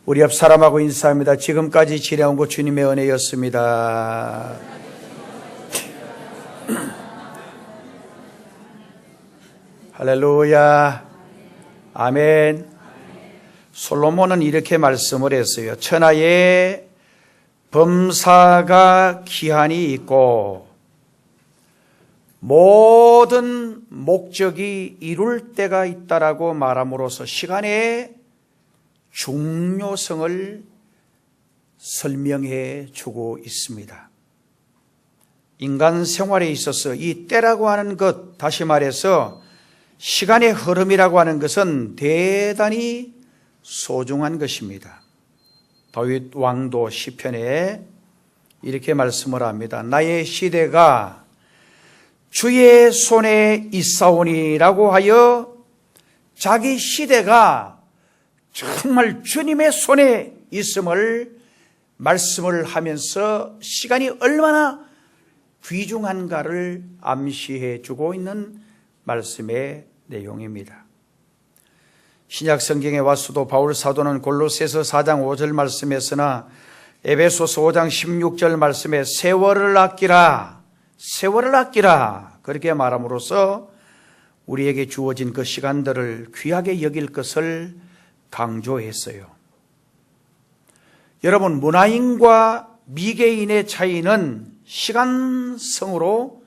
우리 옆 사람하고 인사합니다. 지금까지 지내온 것 주님의 은혜였습니다. 할렐루야. 아멘. 솔로몬은 이렇게 말씀을 했어요. 천하에 범사가 기한이 있고 모든 목적이 이룰 때가 있다라고 말함으로써 시간의 중요성을 설명해 주고 있습니다. 인간 생활에 있어서 이 때라고 하는 것, 다시 말해서 시간의 흐름이라고 하는 것은 대단히 소중한 것입니다. 다윗 왕도 시편에 이렇게 말씀을 합니다. 나의 시대가 주의 손에 있사오니라고 하여 자기 시대가 정말 주님의 손에 있음을 말씀을 하면서 시간이 얼마나 귀중한가를 암시해 주고 있는 말씀의 내용입니다. 신약 성경에 와서도 바울 사도는 골로새서 4장 5절 말씀에서나 에베소서 5장 16절 말씀에 세월을 아끼라 그렇게 말함으로써 우리에게 주어진 그 시간들을 귀하게 여길 것을 강조했어요. 여러분, 문화인과 미개인의 차이는 시간성으로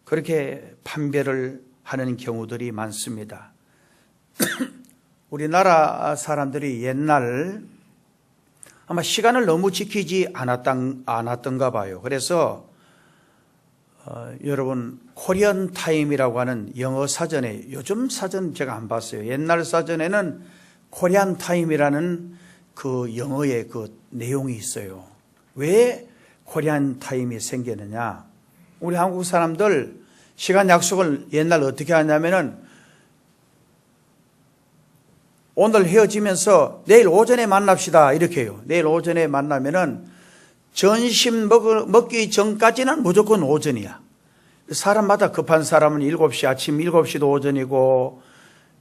그렇게 판별을 하는 경우들이 많습니다. 우리나라 사람들이 옛날 아마 시간을 너무 지키지 않았던가 봐요. 그래서 여러분, 코리안 타임이라고 하는 영어 사전에, 요즘 사전 제가 안 봤어요. 옛날 사전에는 코리안 타임이라는 그 영어의 그 내용이 있어요. 왜 코리안 타임이 생겼느냐? 우리 한국 사람들 시간 약속을 옛날 어떻게 하냐면은 오늘 헤어지면서 내일 오전에 만납시다 이렇게 해요. 내일 오전에 만나면은 점심 먹기 전까지는 무조건 오전이야. 사람마다 급한 사람은 7시, 아침 7시도 오전이고,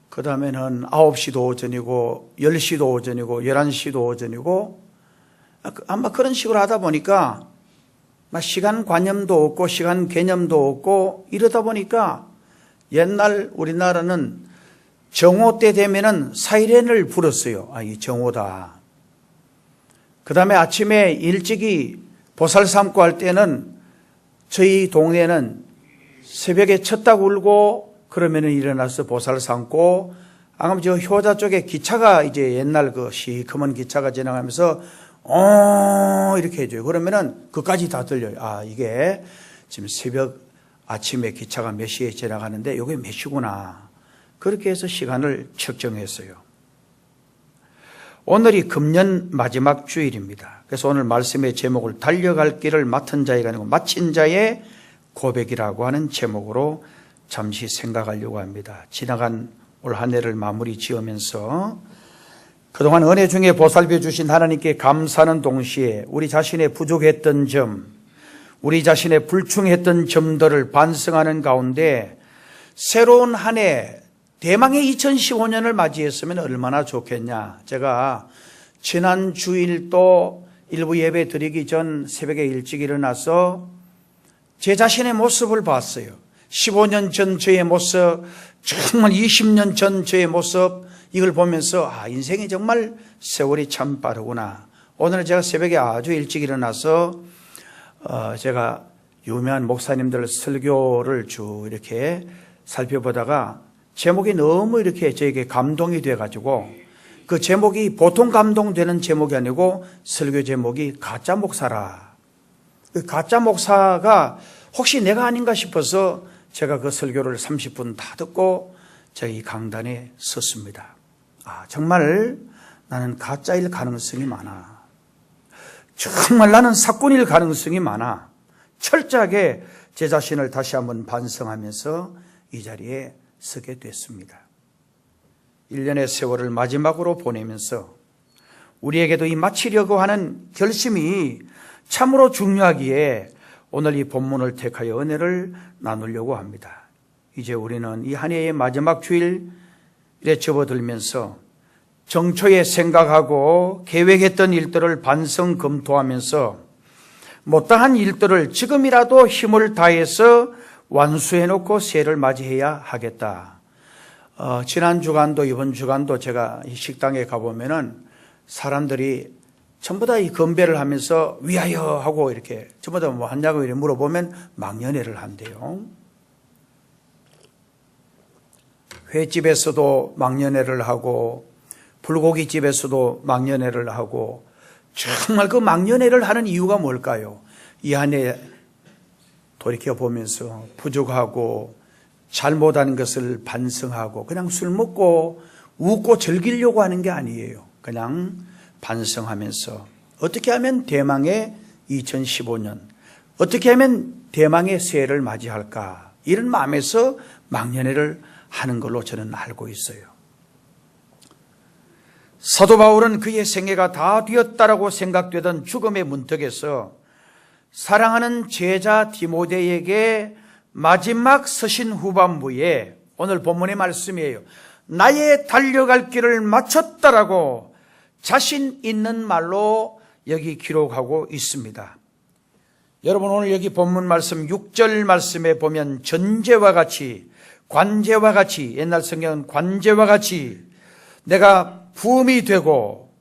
그 다음에는 9시도 오전이고, 10시도 오전이고, 11시도 오전이고, 아마 그런 식으로 하다 보니까 시간 관념도 없고 시간 개념도 없고 이러다 보니까 옛날 우리나라는 정오 때 되면은 사이렌을 불었어요. 이 정오다. 그 다음에 아침에 일찍이 보살 삼고 할 때는 저희 동네는 새벽에 쳤다고 울고 그러면은 일어나서 보살 삼고, 아마 저 효자 쪽에 기차가 이제 옛날 그 시커먼 기차가 지나가면서 이렇게 해줘요. 그러면은 그까지 다 들려요. 이게 지금 새벽 아침에 기차가 몇 시에 지나가는데 이게 몇 시구나. 그렇게 해서 시간을 측정했어요. 오늘이 금년 마지막 주일입니다. 그래서 오늘 말씀의 제목을 달려갈 길을 맡은 자가 아니고 마친 자의 고백이라고 하는 제목으로 잠시 생각하려고 합니다. 지나간 올 한 해를 마무리 지으면서 그동안 은혜 중에 보살펴 주신 하나님께 감사하는 동시에 우리 자신의 부족했던 점, 우리 자신의 불충했던 점들을 반성하는 가운데 새로운 한 해, 대망의 2015년을 맞이했으면 얼마나 좋겠냐. 제가 지난 주일도 일부 예배 드리기 전 새벽에 일찍 일어나서 제 자신의 모습을 봤어요. 15년 전 저의 모습, 정말 20년 전 저의 모습, 이걸 보면서 인생이 정말 세월이 참 빠르구나. 오늘 제가 새벽에 아주 일찍 일어나서 제가 유명한 목사님들 설교를 쭉 이렇게 살펴보다가 제목이 너무 이렇게 저에게 감동이 돼가지고, 그 제목이 보통 감동되는 제목이 아니고 설교 제목이 가짜 목사라. 그 가짜 목사가 혹시 내가 아닌가 싶어서 제가 그 설교를 30분 다 듣고 제가 이 강단에 섰습니다. 정말 나는 가짜일 가능성이 많아. 정말 나는 사꾼일 가능성이 많아. 철저하게 제 자신을 다시 한번 반성하면서 이 자리에 서게 됐습니다. 1년의 세월을 마지막으로 보내면서 우리에게도 이 마치려고 하는 결심이 참으로 중요하기에 오늘 이 본문을 택하여 은혜를 나누려고 합니다. 이제 우리는 이 한 해의 마지막 주일에 접어들면서 정초에 생각하고 계획했던 일들을 반성 검토하면서 못다한 일들을 지금이라도 힘을 다해서 완수해놓고 새해를 맞이해야 하겠다. 지난 주간도 이번 주간도 제가 이 식당에 가보면은 사람들이 전부 다 이 건배를 하면서 위하여 하고 이렇게 전부 다 뭐 하냐고 이렇게 물어보면 망년회를 한대요. 횟집에서도 망년회를 하고 불고기집에서도 망년회를 하고 정말 그 망년회를 하는 이유가 뭘까요? 이 안에 돌이켜보면서 부족하고 잘못한 것을 반성하고 그냥 술 먹고 웃고 즐기려고 하는 게 아니에요. 그냥 반성하면서 어떻게 하면 대망의 2015년, 어떻게 하면 대망의 새해를 맞이할까, 이런 마음에서 망년회를 하는 걸로 저는 알고 있어요. 사도 바울은 그의 생애가 다 되었다라고 생각되던 죽음의 문턱에서 사랑하는 제자 디모데에게 마지막 서신 후반부에 오늘 본문의 말씀이에요. 나의 달려갈 길을 마쳤다라고 자신 있는 말로 여기 기록하고 있습니다. 여러분, 오늘 여기 본문 말씀 6절 말씀에 보면 전제와 같이, 관제와 같이, 옛날 성경은 관제와 같이 내가 부음이 되고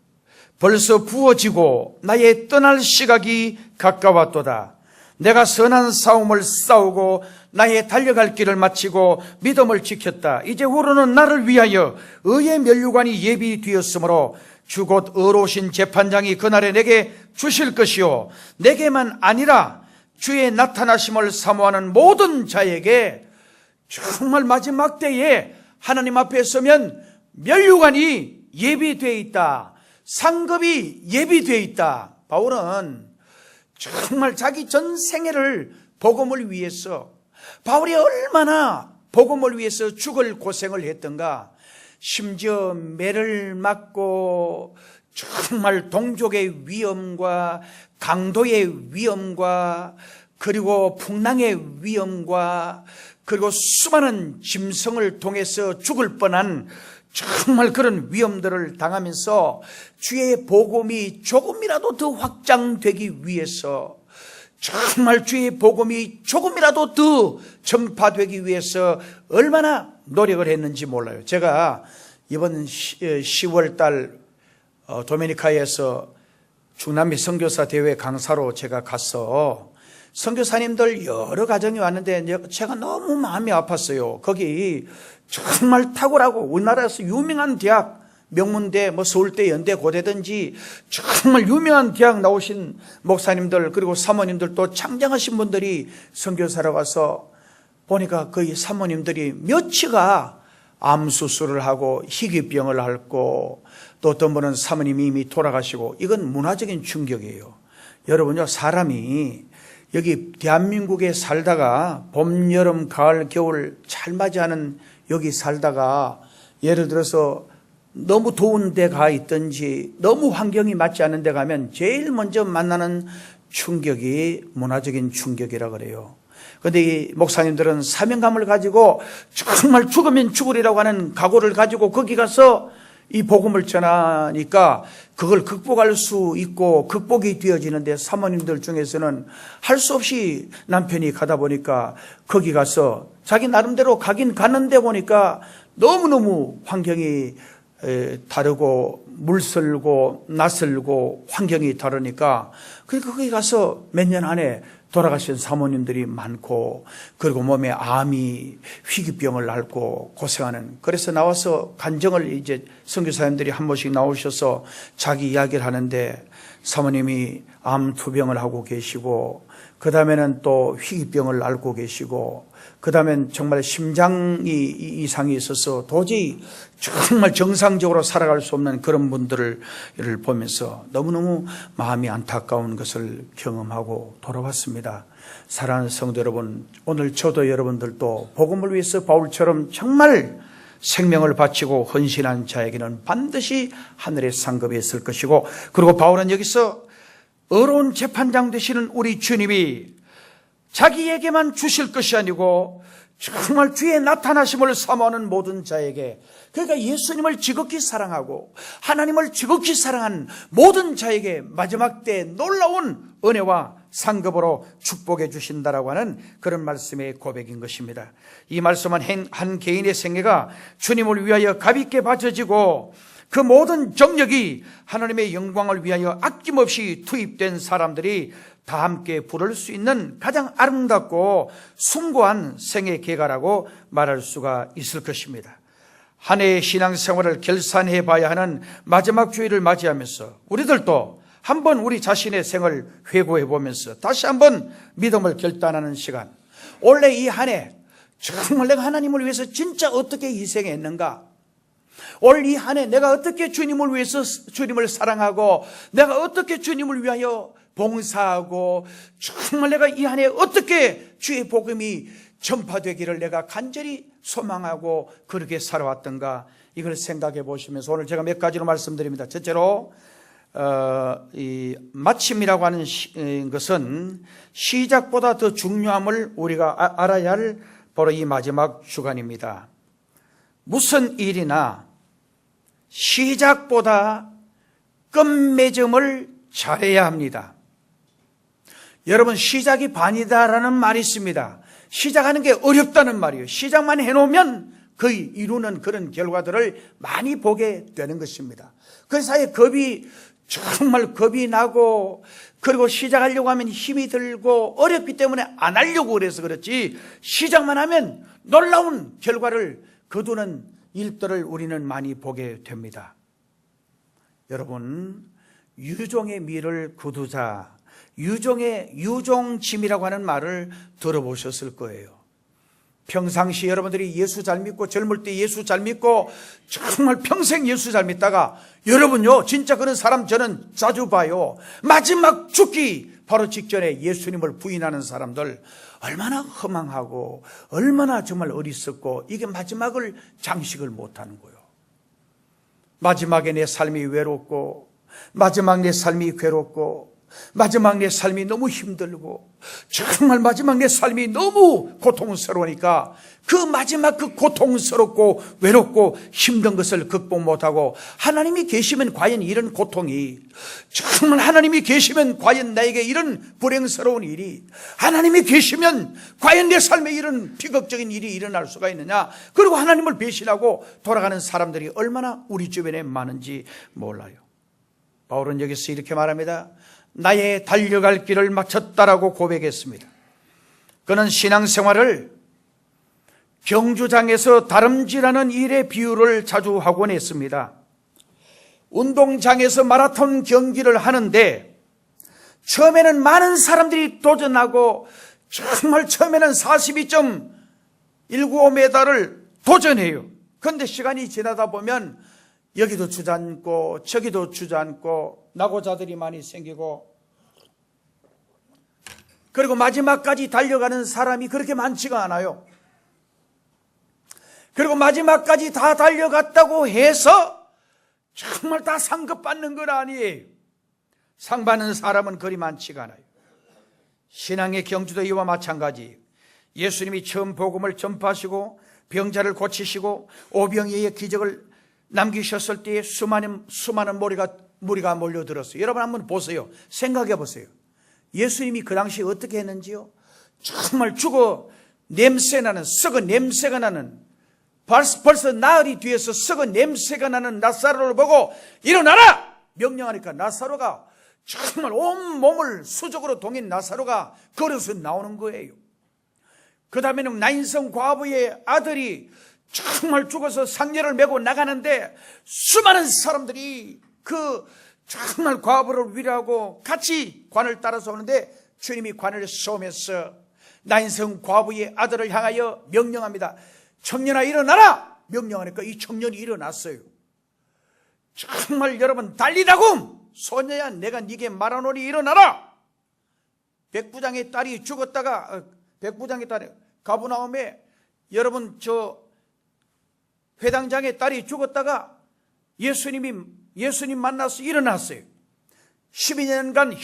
벌써 부어지고 나의 떠날 시각이 가까웠도다. 내가 선한 싸움을 싸우고 나의 달려갈 길을 마치고 믿음을 지켰다. 이제후로는 나를 위하여 의의 면류관이 예비되었으므로 주 곧 의로우신 재판장이 그날에 내게 주실 것이요 내게만 아니라 주의 나타나심을 사모하는 모든 자에게 정말 마지막 때에 하나님 앞에 서면 면류관이 예비되어 있다. 상급이 예비되어 있다. 바울은 정말 자기 전 생애를 복음을 위해서, 바울이 얼마나 복음을 위해서 죽을 고생을 했던가. 심지어 매를 맞고 정말 동족의 위험과 강도의 위험과 그리고 풍랑의 위험과 그리고 수많은 짐승을 통해서 죽을 뻔한 정말 그런 위험들을 당하면서 주의 복음이 조금이라도 더 확장되기 위해서, 정말 주의 복음이 조금이라도 더 전파되기 위해서 얼마나 노력을 했는지 몰라요. 제가 이번 10월 달 도미니카에서 중남미 선교사 대회 강사로 제가 가서 선교사님들 여러 가정이 왔는데 제가 너무 마음이 아팠어요. 거기 정말 탁월하고 우리나라에서 유명한 대학, 명문대, 서울대, 연대, 고대든지 정말 유명한 대학 나오신 목사님들 그리고 사모님들 또 창장하신 분들이 선교사로 와서 보니까 거의 사모님들이 몇치가 암수술을 하고 희귀병을 앓고 또 어떤 분은 사모님이 이미 돌아가시고, 이건 문화적인 충격이에요. 여러분요, 사람이 여기 대한민국에 살다가 봄, 여름, 가을, 겨울 잘 맞이하는 여기 살다가 예를 들어서 너무 더운 데 가 있든지 너무 환경이 맞지 않은 데 가면 제일 먼저 만나는 충격이 문화적인 충격이라 그래요. 그런데 이 목사님들은 사명감을 가지고 정말 죽으면 죽으리라고 하는 각오를 가지고 거기 가서 이 복음을 전하니까 그걸 극복할 수 있고 극복이 되어지는데, 사모님들 중에서는 할 수 없이 남편이 가다 보니까 거기 가서 자기 나름대로 가긴 갔는데 보니까 너무너무 환경이 다르고 물설고 낯설고 환경이 다르니까, 그러니까 거기 가서 몇 년 안에 돌아가신 사모님들이 많고, 그리고 몸에 암이 희귀병을 앓고 고생하는, 그래서 나와서 간증을 이제 선교사님들이 한 번씩 나오셔서 자기 이야기를 하는데, 사모님이 암 투병을 하고 계시고, 그 다음에는 또 희귀병을 앓고 계시고, 그 다음엔 정말 심장이 이상이 있어서 도저히 정말 정상적으로 살아갈 수 없는 그런 분들을 보면서 너무너무 마음이 안타까운 것을 경험하고 돌아왔습니다. 사랑하는 성도 여러분, 오늘 저도 여러분들도 복음을 위해서 바울처럼 정말 생명을 바치고 헌신한 자에게는 반드시 하늘의 상급이 있을 것이고, 그리고 바울은 여기서 의로운 재판장 되시는 우리 주님이 자기에게만 주실 것이 아니고 정말 주의 나타나심을 사모하는 모든 자에게, 그러니까 예수님을 지극히 사랑하고 하나님을 지극히 사랑한 모든 자에게 마지막 때 놀라운 은혜와 상급으로 축복해 주신다라고 하는 그런 말씀의 고백인 것입니다. 이 말씀은 한 개인의 생애가 주님을 위하여 값있게 바쳐지고 그 모든 정력이 하나님의 영광을 위하여 아낌없이 투입된 사람들이 다 함께 부를 수 있는 가장 아름답고 숭고한 생애 계가라고 말할 수가 있을 것입니다. 한 해의 신앙생활을 결산해 봐야 하는 마지막 주일을 맞이하면서 우리들도 한번 우리 자신의 생을 회고해 보면서 다시 한번 믿음을 결단하는 시간, 원래 이 한 해 정말 내가 하나님을 위해서 진짜 어떻게 희생했는가, 올 이 한 해 내가 어떻게 주님을 위해서 주님을 사랑하고 내가 어떻게 주님을 위하여 봉사하고 정말 내가 이 한 해 어떻게 주의 복음이 전파되기를 내가 간절히 소망하고 그렇게 살아왔던가, 이걸 생각해 보시면서 오늘 제가 몇 가지로 말씀드립니다. 첫째로 이 마침이라고 하는 것은 시작보다 더 중요함을 우리가 알아야 할 바로 이 마지막 주간입니다. 무슨 일이나 시작보다 끝맺음을 잘해야 합니다. 여러분, 시작이 반이다라는 말이 있습니다. 시작하는 게 어렵다는 말이에요. 시작만 해놓으면 거의 이루는 그런 결과들을 많이 보게 되는 것입니다. 그 사이에 정말 겁이 나고, 그리고 시작하려고 하면 힘이 들고 어렵기 때문에 안 하려고 그래서 그렇지, 시작만 하면 놀라운 결과를 거두는 일들을 우리는 많이 보게 됩니다. 여러분, 유종의 미를 거두자, 유종짐이라고 하는 말을 들어보셨을 거예요. 평상시 여러분들이 예수 잘 믿고, 젊을 때 예수 잘 믿고 정말 평생 예수 잘 믿다가, 여러분요 진짜 그런 사람 저는 자주 봐요. 마지막 죽기 바로 직전에 예수님을 부인하는 사람들 얼마나 허망하고 얼마나 정말 어리석고, 이게 마지막을 장식을 못하는 거예요. 마지막에 내 삶이 외롭고, 마지막 내 삶이 괴롭고, 마지막 내 삶이 너무 힘들고, 정말 마지막 내 삶이 너무 고통스러우니까 그 마지막 그 고통스럽고 외롭고 힘든 것을 극복 못하고, 하나님이 계시면 과연 이런 고통이, 정말 하나님이 계시면 과연 나에게 이런 불행스러운 일이, 하나님이 계시면 과연 내 삶에 이런 비극적인 일이 일어날 수가 있느냐, 그리고 하나님을 배신하고 돌아가는 사람들이 얼마나 우리 주변에 많은지 몰라요. 바울은 여기서 이렇게 말합니다. 나의 달려갈 길을 마쳤다라고 고백했습니다. 그는 신앙생활을 경주장에서 다름질하는 일의 비유를 자주 하곤 했습니다. 운동장에서 마라톤 경기를 하는데 처음에는 많은 사람들이 도전하고, 정말 처음에는 42.195m를 도전해요. 그런데 시간이 지나다 보면 여기도 주저앉고 저기도 주저앉고 낙오자들이 많이 생기고, 그리고 마지막까지 달려가는 사람이 그렇게 많지가 않아요. 그리고 마지막까지 다 달려갔다고 해서 정말 다 상급 받는 건 아니에요. 상 받는 사람은 그리 많지가 않아요. 신앙의 경주도 이와 마찬가지. 예수님이 처음 복음을 전파하시고 병자를 고치시고 오병이어의 기적을 남기셨을 때에 수많은 무리가 몰려들었어요. 여러분 한번 보세요. 생각해 보세요. 예수님이 그 당시 어떻게 했는지요? 정말 죽어 냄새나는, 썩은 냄새가 나는, 벌써 나흘이 뒤에서 썩은 냄새가 나는 나사로를 보고 일어나라! 명령하니까 나사로가, 정말 온 몸을 수족으로 동인 나사로가 걸어서 나오는 거예요. 그 다음에는 나인성 과부의 아들이 정말 죽어서 상녀를 메고 나가는데 수많은 사람들이 그 정말 과부를 위로하고 같이 관을 따라서 오는데, 주님이 관을 쏘면서 나인성 과부의 아들을 향하여 명령합니다. 청년아 일어나라! 명령하니까 이 청년이 일어났어요. 정말 여러분, 달리다고 소녀야 내가 네게 말하노니 일어나라! 백부장의 딸이 죽었다가, 백부장의 딸이 가브나움에, 여러분 회당장의 딸이 죽었다가 예수님 만나서 일어났어요. 12년간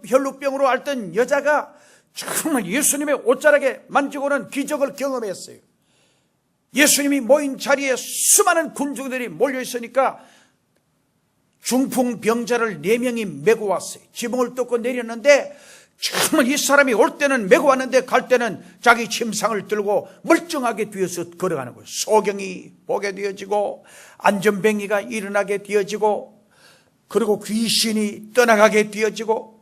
혈루병으로 앓던 여자가 정말 예수님의 옷자락에 만지고는 기적을 경험했어요. 예수님이 모인 자리에 수많은 군중들이 몰려있으니까 중풍병자를 4명이 메고 왔어요. 지붕을 뚫고 내렸는데 정말 이 사람이 올 때는 메고 왔는데 갈 때는 자기 침상을 들고 멀쩡하게 뒤에서 걸어가는 거예요. 소경이 보게 되어지고 안전뱅이가 일어나게 되어지고 그리고 귀신이 떠나가게 되어지고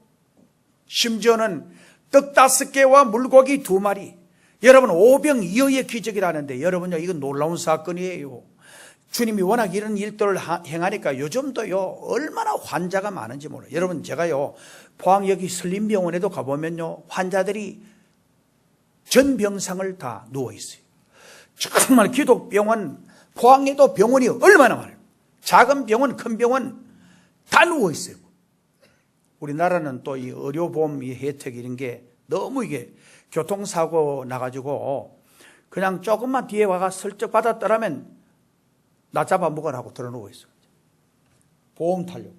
심지어는 떡 5개와 물고기 2마리, 여러분 5병2어의 기적이라는데 여러분요, 이건 놀라운 사건이에요. 주님이 워낙 이런 일들을 행하니까 요즘도요 얼마나 환자가 많은지 몰라요. 여러분, 제가요 포항 여기 설림병원에도 가보면요 환자들이 전병상을 다 누워있어요. 정말 기독병원, 포항에도 병원이 얼마나 많아요. 작은 병원, 큰 병원 다 누워있어요. 우리나라는 또 이 의료보험 혜택 이런 게 너무 이게 교통사고 나가지고 그냥 조금만 뒤에 와가 슬쩍 받았더라면 나 잡아먹으라고 들어누워 있어요. 보험 타려고.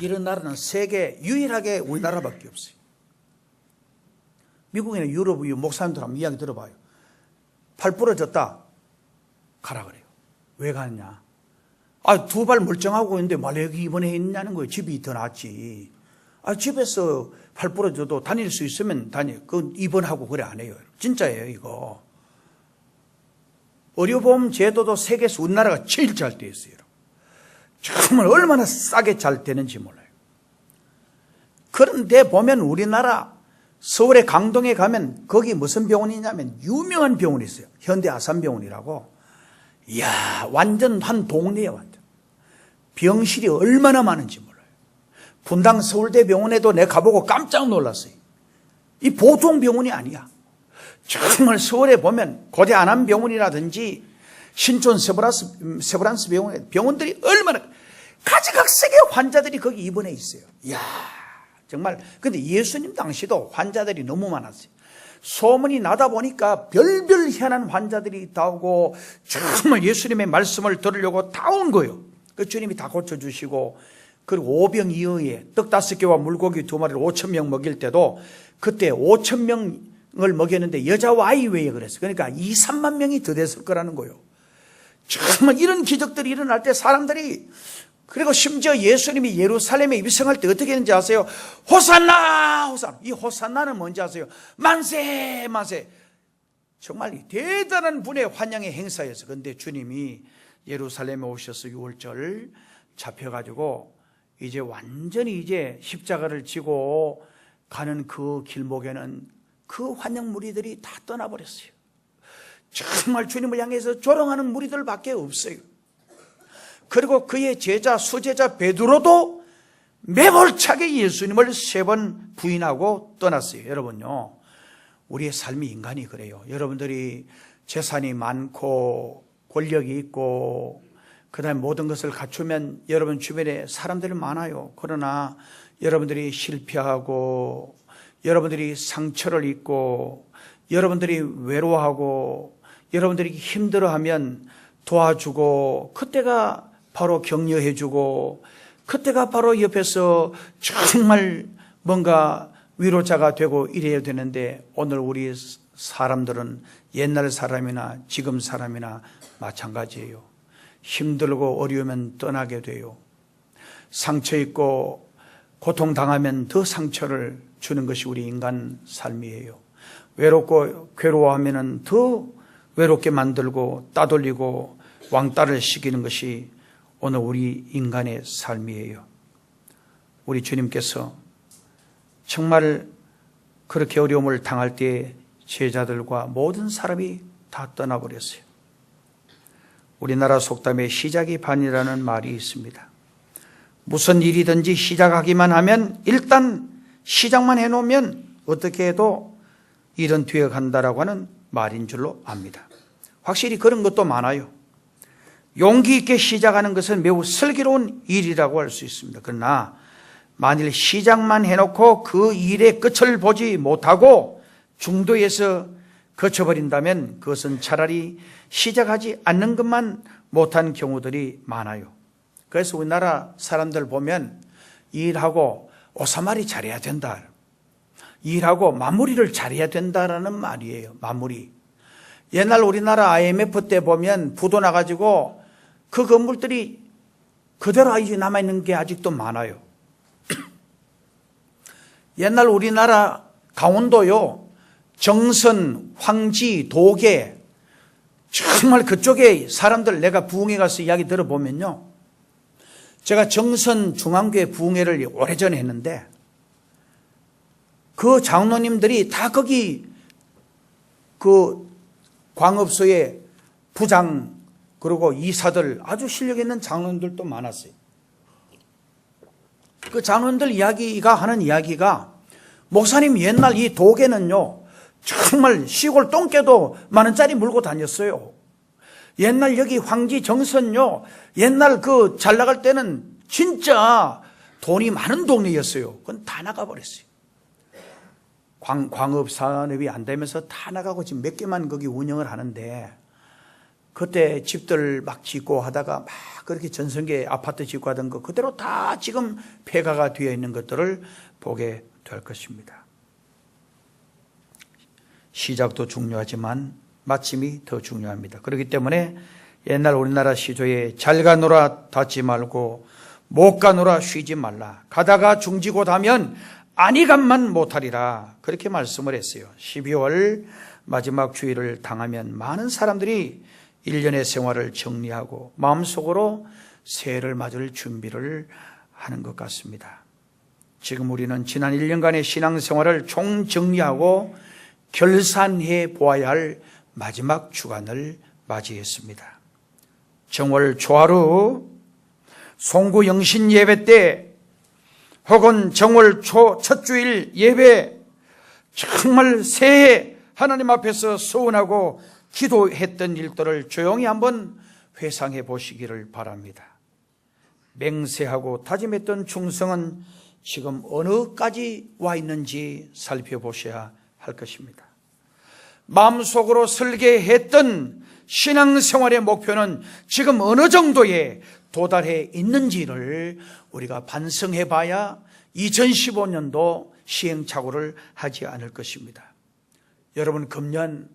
이런 나라는 세계 유일하게 우리나라밖에 없어요. 미국이나 유럽 목사님들 한번 이야기 들어봐요. 팔 부러졌다 가라 그래요. 왜 가느냐? 2발 멀쩡하고 있는데 말 여기 입원해 있냐는 거예요. 집이 더 낫지. 집에서 팔 부러져도 다닐 수 있으면 그 입원하고 그래 안 해요. 진짜예요, 이거. 의료보험 제도도 세계에서 우리나라가 제일 잘 돼 있어요. 정말 얼마나 싸게 잘 되는지 몰라요. 그런데 보면 우리나라 서울의 강동에 가면 거기 무슨 병원이냐면 유명한 병원이 있어요. 현대아산병원이라고. 이야, 완전 한 동네에 완전. 병실이 얼마나 많은지 몰라요. 분당 서울대병원에도 내가 가보고 깜짝 놀랐어요. 이 보통 병원이 아니야. 정말 서울에 보면 고대 안암병원이라든지 신촌 세브란스 병원들이 얼마나 가지각색의 환자들이 거기 입원해 있어요. 이야, 정말. 근데 예수님 당시도 환자들이 너무 많았어요. 소문이 나다 보니까 별별 희한한 환자들이 다 오고 정말 예수님의 말씀을 들으려고 다 온 거예요. 그 주님이 다 고쳐주시고, 그리고 5병2어에 떡 5개와 물고기 2마리를 5,000명 먹일 때도 그때 5,000명을 먹였는데 여자와 아이 외에 그랬어요. 그러니까 2, 3만 명이 더 됐을 거라는 거예요. 정말 이런 기적들이 일어날 때 사람들이, 그리고 심지어 예수님이 예루살렘에 입성할 때 어떻게 했는지 아세요? 호산나, 호산나. 이 호산나는 뭔지 아세요? 만세, 만세. 정말 대단한 분의 환영의 행사였어요. 그런데 주님이 예루살렘에 오셔서 6월절 잡혀가지고 이제 완전히 이제 십자가를 지고 가는 그 길목에는 그 환영 무리들이 다 떠나버렸어요. 정말 주님을 향해서 조롱하는 무리들밖에 없어요. 그리고 그의 제자, 수제자 베드로도 매몰차게 예수님을 3번 부인하고 떠났어요. 여러분요, 우리의 삶이 인간이 그래요. 여러분들이 재산이 많고 권력이 있고 그 다음에 모든 것을 갖추면 여러분 주변에 사람들이 많아요. 그러나 여러분들이 실패하고 여러분들이 상처를 입고 여러분들이 외로워하고 여러분들이 힘들어하면 도와주고, 그때가 바로 격려해주고, 그때가 바로 옆에서 정말 뭔가 위로자가 되고 이래야 되는데, 오늘 우리 사람들은 옛날 사람이나 지금 사람이나 마찬가지예요. 힘들고 어려우면 떠나게 돼요. 상처 있고 고통당하면 더 상처를 주는 것이 우리 인간 삶이에요. 외롭고 괴로워하면 더 외롭게 만들고 따돌리고 왕따를 시키는 것이 오늘 우리 인간의 삶이에요. 우리 주님께서 정말 그렇게 어려움을 당할 때 제자들과 모든 사람이 다 떠나버렸어요. 우리나라 속담에 시작이 반이라는 말이 있습니다. 무슨 일이든지 시작하기만 하면, 일단 시작만 해놓으면 어떻게 해도 일은 뒤에 간다라고 하는 말인 줄로 압니다. 확실히 그런 것도 많아요. 용기 있게 시작하는 것은 매우 슬기로운 일이라고 할 수 있습니다. 그러나 만일 시작만 해놓고 그 일의 끝을 보지 못하고 중도에서 거쳐버린다면 그것은 차라리 시작하지 않는 것만 못한 경우들이 많아요. 그래서 우리나라 사람들 보면 일하고 오사말이 잘해야 된다. 일하고 마무리를 잘해야 된다라는 말이에요. 마무리. 옛날 우리나라 IMF 때 보면 부도 나가지고 그 건물들이 그대로 아직 남아있는 게 아직도 많아요. 옛날 우리나라 강원도요, 정선, 황지, 도계, 정말 그쪽에 사람들 내가 부흥회 가서 이야기 들어보면요, 제가 정선 중앙교회 부흥회를 오래전에 했는데 그 장로님들이 다 거기 그 광업소의 부장 그리고 이사들 아주 실력 있는 장로님들도 많았어요. 그 장로님들 이야기가 하는 이야기가 목사님 옛날 이 도계는요 정말 시골 똥개도 10,000원짜리 물고 다녔어요. 옛날 여기 황지 정선요 옛날 그 잘 나갈 때는 진짜 돈이 많은 동네였어요. 그건 다 나가버렸어요. 광업 산업이 안 되면서 다 나가고 지금 몇 개만 거기 운영을 하는데 그때 집들 막 짓고 하다가 막 그렇게 전성계 아파트 짓고 하던 거 그대로 다 지금 폐가가 되어 있는 것들을 보게 될 것입니다. 시작도 중요하지만 마침이 더 중요합니다. 그렇기 때문에 옛날 우리나라 시조에 잘 가노라 닫지 말고 못 가노라 쉬지 말라. 가다가 중지고 하면 아니감만 못하리라. 그렇게 말씀을 했어요. 12월 마지막 주일을 당하면 많은 사람들이 1년의 생활을 정리하고 마음속으로 새해를 맞을 준비를 하는 것 같습니다. 지금 우리는 지난 1년간의 신앙생활을 총정리하고 결산해 보아야 할 마지막 주간을 맞이했습니다. 정월 초하루 송구 영신 예배 때 혹은 정월 초 첫 주일 예배 정말 새해 하나님 앞에서 소원하고 기도했던 일들을 조용히 한번 회상해 보시기를 바랍니다. 맹세하고 다짐했던 충성은 지금 어느까지 와 있는지 살펴보셔야 할 것입니다. 마음속으로 설계했던 신앙생활의 목표는 지금 어느 정도에 도달해 있는지를 우리가 반성해 봐야 2015년도 시행착오를 하지 않을 것입니다. 여러분, 금년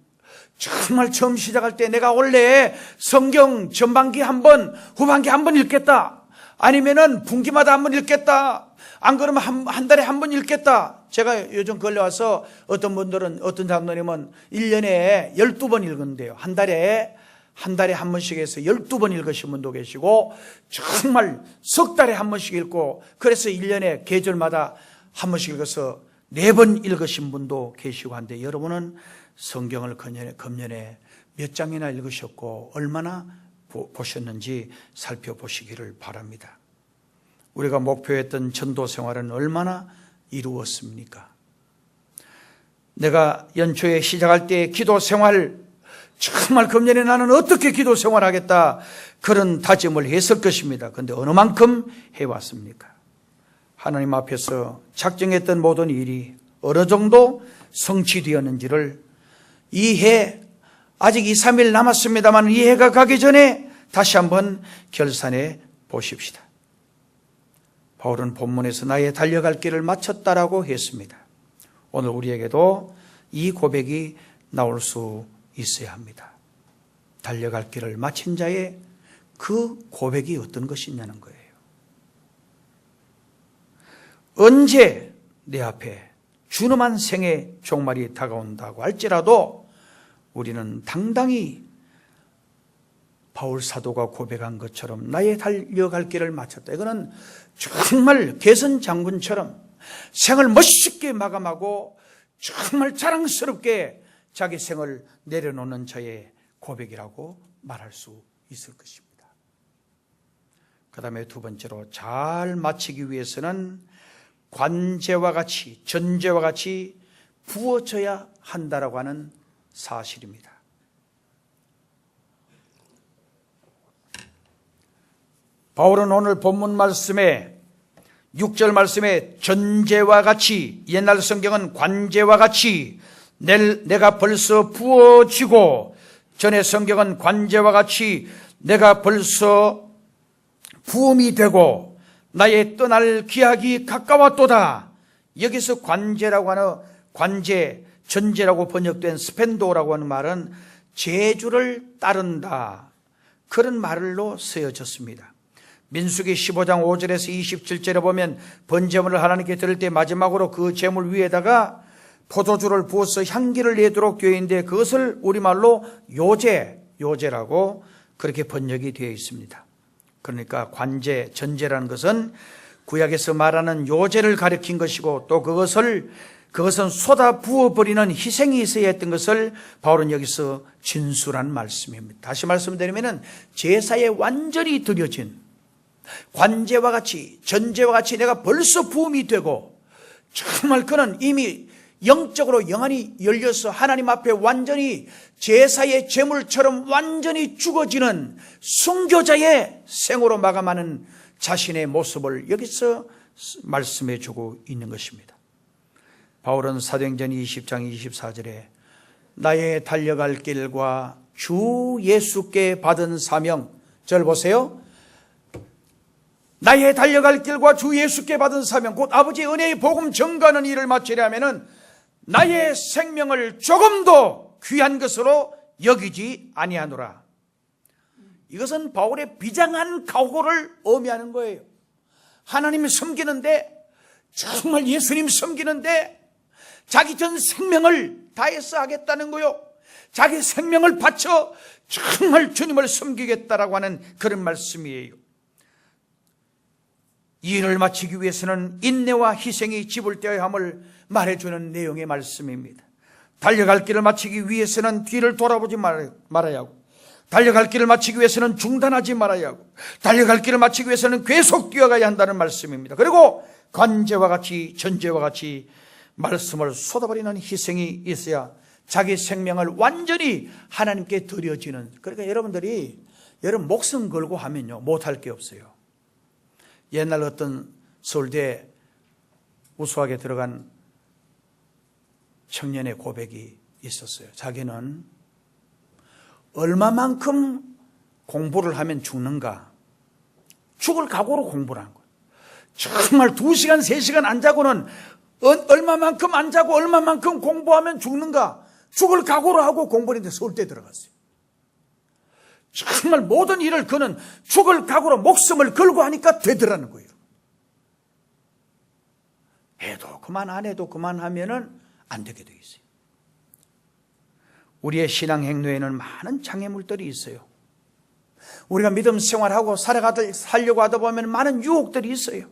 정말 처음 시작할 때 내가 원래 성경 전반기 한 번, 후반기 한 번 읽겠다. 아니면은 분기마다 한 번 읽겠다. 안 그러면 한 달에 한 번 읽겠다. 제가 요즘 걸려와서 어떤 분들은, 어떤 장로님은 1년에 12번 읽은대요. 한 달에 한 번씩 해서 12번 읽으신 분도 계시고, 정말 석 달에 한 번씩 읽고, 그래서 1년에 계절마다 한 번씩 읽어서 4번 읽으신 분도 계시고 한데, 여러분은 성경을 금년에 몇 장이나 읽으셨고 얼마나 보셨는지 살펴보시기를 바랍니다. 우리가 목표했던 전도 생활은 얼마나 이루었습니까? 내가 연초에 시작할 때 기도 생활, 정말 금년에 나는 어떻게 기도 생활하겠다 그런 다짐을 했을 것입니다. 그런데 어느 만큼 해왔습니까? 하나님 앞에서 작정했던 모든 일이 어느 정도 성취되었는지를 이 해 아직 2, 3일 남았습니다만 이 해가 가기 전에 다시 한번 결산해 보십시다. 바울은 본문에서 나의 달려갈 길을 마쳤다라고 했습니다. 오늘 우리에게도 이 고백이 나올 수 있어야 합니다. 달려갈 길을 마친 자의 그 고백이 어떤 것이냐는 거예요. 언제 내 앞에 준엄한 생의 종말이 다가온다고 할지라도 우리는 당당히 바울 사도가 고백한 것처럼 나의 달려갈 길을 마쳤다. 이거는 정말 개선 장군처럼 생을 멋있게 마감하고 정말 자랑스럽게 자기 생을 내려놓는 자의 고백이라고 말할 수 있을 것입니다. 그 다음에 두 번째로 잘 마치기 위해서는 관제와 같이, 전제와 같이 부어져야 한다라고 하는 사실입니다. 바울은 오늘 본문 말씀에 6절 말씀에 전제와 같이, 옛날 성경은 관제와 같이 내가 벌써 부어지고, 전의 성경은 관제와 같이 내가 벌써 부음이 되고 나의 떠날 기약이 가까웠도다. 여기서 관제라고 하는 관제, 전제라고 번역된 스펜도라고 하는 말은 제주를 따른다, 그런 말로 쓰여졌습니다. 민수기 15장 5절에서 27절에 보면 번제물을 하나님께 드릴 때 마지막으로 그 제물 위에다가 포도주를 부어서 향기를 내도록 되어 있는데, 그것을 우리말로 요제라고 그렇게 번역이 되어 있습니다. 그러니까 관제, 전제라는 것은 구약에서 말하는 요제를 가리킨 것이고, 또 그것은 쏟아 부어버리는 희생이 있어야 했던 것을 바울은 여기서 진술한 말씀입니다. 다시 말씀드리면 제사에 완전히 드려진 관제와 같이, 전제와 같이 내가 벌써 부음이 되고, 정말 그는 이미 영적으로 영안이 열려서 하나님 앞에 완전히 제사의 제물처럼 완전히 죽어지는 순교자의 생으로 마감하는 자신의 모습을 여기서 말씀해 주고 있는 것입니다. 바울은 사도행전 20장 24절에 나의 달려갈 길과 주 예수께 받은 사명, 절 보세요. 나의 달려갈 길과 주 예수께 받은 사명, 곧 아버지의 은혜의 복음 전가하는 일을 마치려 하면은 나의 생명을 조금도 귀한 것으로 여기지 아니하노라. 이것은 바울의 비장한 각오를 의미하는 거예요. 하나님을 섬기는데, 정말 예수님 섬기는데 자기 전 생명을 다해서 하겠다는 거요. 자기 생명을 바쳐 정말 주님을 섬기겠다라고 하는 그런 말씀이에요. 이 일을 마치기 위해서는 인내와 희생이 지불되어야 함을 말해주는 내용의 말씀입니다. 달려갈 길을 마치기 위해서는 뒤를 돌아보지 말아야 하고, 달려갈 길을 마치기 위해서는 중단하지 말아야 하고, 달려갈 길을 마치기 위해서는 계속 뛰어가야 한다는 말씀입니다. 그리고 관제와 같이, 전제와 같이 말씀을 쏟아버리는 희생이 있어야 자기 생명을 완전히 하나님께 드려지는. 그러니까 여러분 목숨 걸고 하면요 못할 게 없어요. 옛날 어떤 서울대 우수하게 들어간 청년의 고백이 있었어요. 자기는 얼마만큼 공부를 하면 죽는가, 죽을 각오로 공부를 한 거예요. 정말 2시간 3시간 안 자고는 얼마만큼 안 자고 얼마만큼 공부하면 죽는가, 죽을 각오로 하고 공부를 했는데 서울대에 들어갔어요. 정말 모든 일을 그는 죽을 각오로 목숨을 걸고 하니까 되더라는 거예요. 해도 그만 안 해도 그만하면은 안 되게 되어 있어요. 우리의 신앙 행로에는 많은 장애물들이 있어요. 우리가 믿음 생활하고 살려고 하다 보면 많은 유혹들이 있어요.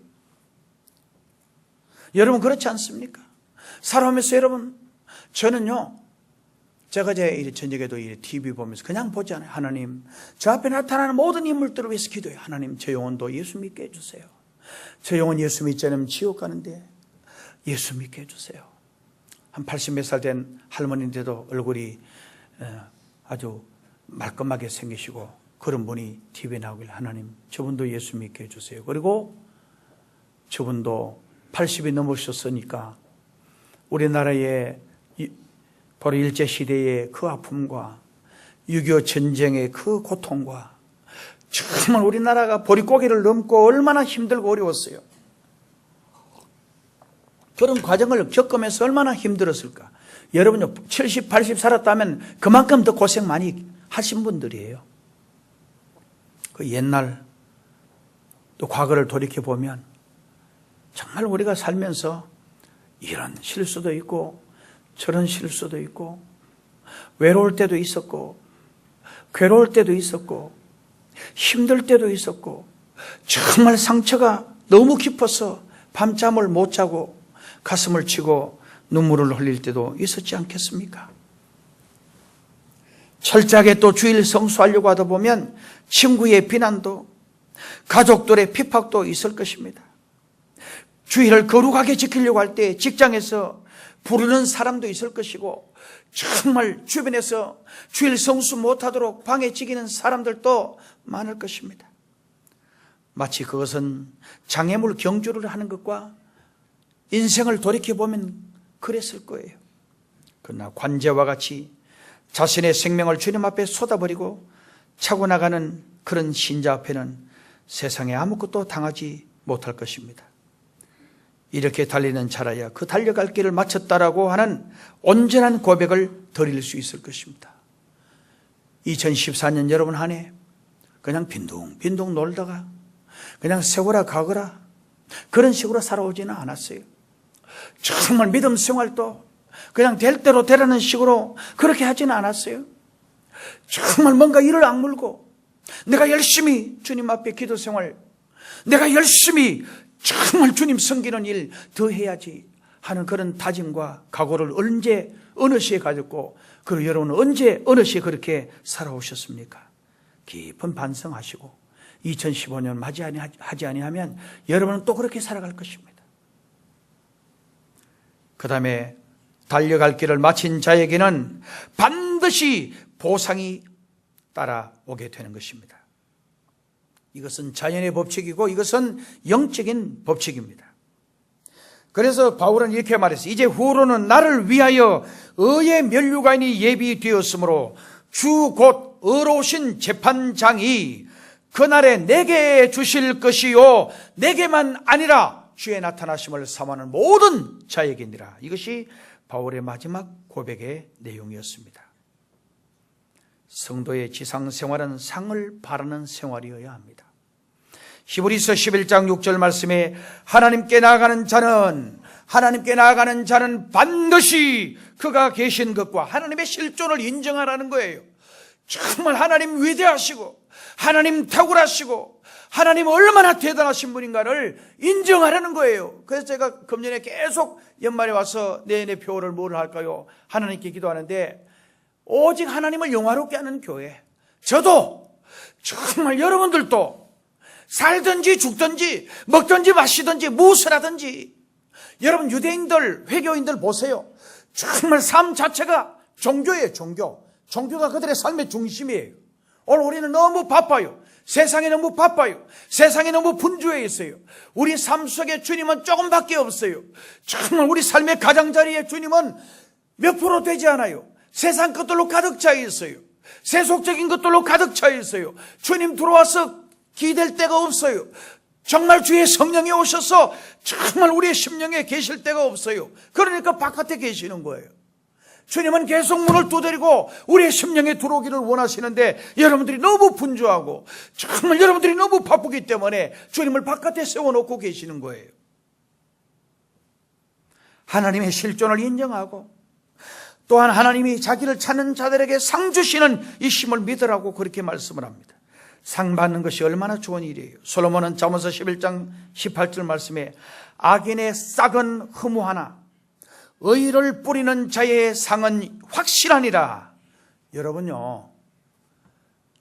여러분 그렇지 않습니까? 살아오면서 여러분, 저는요, 제가 저녁에도 TV 보면서 그냥 보지 않아요. 하나님, 저 앞에 나타나는 모든 인물들을 위해서 기도해요. 하나님, 저 영혼도 예수 믿게 해주세요. 저 영혼 예수 믿지 않으면 지옥 가는데 예수 믿게 해주세요. 한 80몇 살 된 할머니인데도 얼굴이 아주 말끔하게 생기시고 그런 분이 TV에 나오길래 하나님, 저분도 예수 믿게 해주세요. 그리고 저분도 80이 넘으셨으니까 우리나라의 바로 일제시대의 그 아픔과 6.25 전쟁의 그 고통과 정말 우리나라가 보릿고개를 넘고 얼마나 힘들고 어려웠어요. 그런 과정을 겪으면서 얼마나 힘들었을까. 여러분요 70, 80 살았다면 그만큼 더 고생 많이 하신 분들이에요. 그 옛날 또 과거를 돌이켜보면 정말 우리가 살면서 이런 실수도 있고 저런 실수도 있고 외로울 때도 있었고 괴로울 때도 있었고 힘들 때도 있었고 정말 상처가 너무 깊어서 밤잠을 못 자고 가슴을 치고 눈물을 흘릴 때도 있었지 않겠습니까? 철저하게 또 주일 성수하려고 하다 보면 친구의 비난도 가족들의 핍박도 있을 것입니다. 주일을 거룩하게 지키려고 할 때 직장에서 부르는 사람도 있을 것이고 정말 주변에서 주일 성수 못하도록 방해지기는 사람들도 많을 것입니다. 마치 그것은 장애물 경주를 하는 것과 인생을 돌이켜보면 그랬을 거예요. 그러나 관제와 같이 자신의 생명을 주님 앞에 쏟아버리고 차고 나가는 그런 신자 앞에는 세상에 아무것도 당하지 못할 것입니다. 이렇게 달리는 자라야 그 달려갈 길을 마쳤다라고 하는 온전한 고백을 드릴 수 있을 것입니다. 2014년 여러분 한 해 그냥 빈둥빈둥 놀다가 그냥 세월아 가거라 그런 식으로 살아오지는 않았어요. 정말 믿음 생활도 그냥 될 대로 되라는 식으로 그렇게 하지는 않았어요. 정말 뭔가 이를 악물고 내가 열심히 주님 앞에 기도 생활, 내가 열심히 정말 주님 섬기는 일 더 해야지 하는 그런 다짐과 각오를 언제 어느 시에 가졌고, 그리고 여러분은 언제 어느 시에 그렇게 살아오셨습니까? 깊은 반성하시고 2015년 맞이하지 아니하면 여러분은 또 그렇게 살아갈 것입니다. 그 다음에 달려갈 길을 마친 자에게는 반드시 보상이 따라오게 되는 것입니다. 이것은 자연의 법칙이고 이것은 영적인 법칙입니다. 그래서 바울은 이렇게 말했어요. 이제 후로는 나를 위하여 의의 면류관이 예비되었으므로 주 곧 의로우신 재판장이 그날에 내게 주실 것이요 내게만 아니라 주의 나타나심을 사모하는 모든 자에게니라. 이것이 바울의 마지막 고백의 내용이었습니다. 성도의 지상생활은 상을 바라는 생활이어야 합니다. 히브리서 11장 6절 말씀에 하나님께 나아가는 자는 반드시 그가 계신 것과 하나님의 실존을 인정하라는 거예요. 정말 하나님 위대하시고 하나님 탁월하시고 하나님 얼마나 대단하신 분인가를 인정하라는 거예요. 그래서 제가 금년에 계속 연말에 와서 내년의 표를 뭘 할까요? 하나님께 기도하는데 오직 하나님을 영화롭게 하는 교회, 저도 정말 여러분들도 살든지 죽든지 먹든지 마시든지 무엇을 하든지 여러분 유대인들 회교인들 보세요. 정말 삶 자체가 종교예요. 종교가 그들의 삶의 중심이에요. 오늘 우리는 너무 바빠요. 세상에 너무 바빠요. 세상에 너무 분주해 있어요. 우리 삶 속에 주님은 조금밖에 없어요. 정말 우리 삶의 가장자리에 주님은 몇 프로 되지 않아요. 세상 것들로 가득 차 있어요. 세속적인 것들로 가득 차 있어요. 주님 들어와서 기댈 데가 없어요. 정말 주의 성령이 오셔서 정말 우리의 심령에 계실 데가 없어요. 그러니까 바깥에 계시는 거예요. 주님은 계속 문을 두드리고 우리의 심령에 들어오기를 원하시는데 여러분들이 너무 분주하고 정말 여러분들이 너무 바쁘기 때문에 주님을 바깥에 세워놓고 계시는 거예요. 하나님의 실존을 인정하고 또한 하나님이 자기를 찾는 자들에게 상 주시는 이 힘을 믿으라고 그렇게 말씀을 합니다. 상 받는 것이 얼마나 좋은 일이에요. 솔로몬은 잠언서 11장 18절 말씀에 악인의 싹은 허무하나 의를 뿌리는 자의 상은 확실하니라. 여러분요,